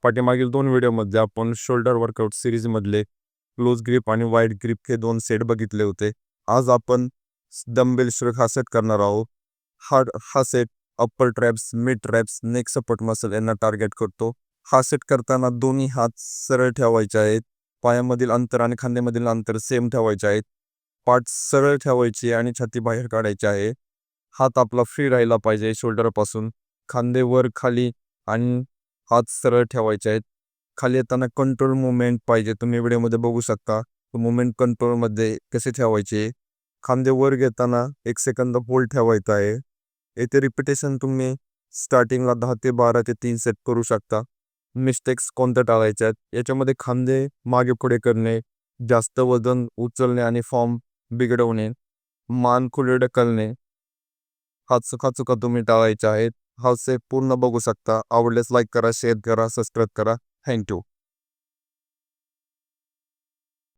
पाठीमागील 2 व्हिडिओमध्ये आपण शोल्डर वर्कआउट सीरीजमधले क्लोज ग्रिप आणि वाईड ग्रिप हे 2 सेट बघितले होते. आज आपण डंबेल स्ट्रोक हा सेट करणार आहोत. हा set upper traps, mid traps, neck support muscle यांना टार्गेट करतो. हा सेट करताना दोन्ही हात सरळ ठेवायचे आहेत. पायामधील अंतर आणि खांद्यामधील अंतर सेम ठेवायचे आहेत. पाठ सरळ ठेवायची आणि छाती बाहेर काढायची आहे. हात आपला फ्री राहिला पाहिजे शोल्डरपासून. खांदे वर खाली आणि हात सरळ ठेवायचे आहेत. खाली येताना कंट्रोल मुवमेंट पाहिजे. तुम्ही व्हिडिओमध्ये बघू शकता मुवमेंट कंट्रोलमध्ये कसे ठेवायचे. खांदे वर घेताना 1 सेकंद होल्ड ठेवायचा आहे. येथे रिपिटेशन तुम्ही स्टार्टिंगला 10 ते 12 ते 3 सेट करू शकता. मिस्टेक्स कोणत्या टाळायच्या आहेत याच्यामध्ये खांदे मागे पुढे करणे, जास्त वजन उचलणे आणि फॉर्म बिघडवणे, मान खुले ढकलणे, हा चुका तुम्ही टाळायच्या आहेत. हा सेट पूर्ण बघू शकता. आवडल्यास लाईक करा, शेअर करा, सबस्क्राईब करा. थँक्यू.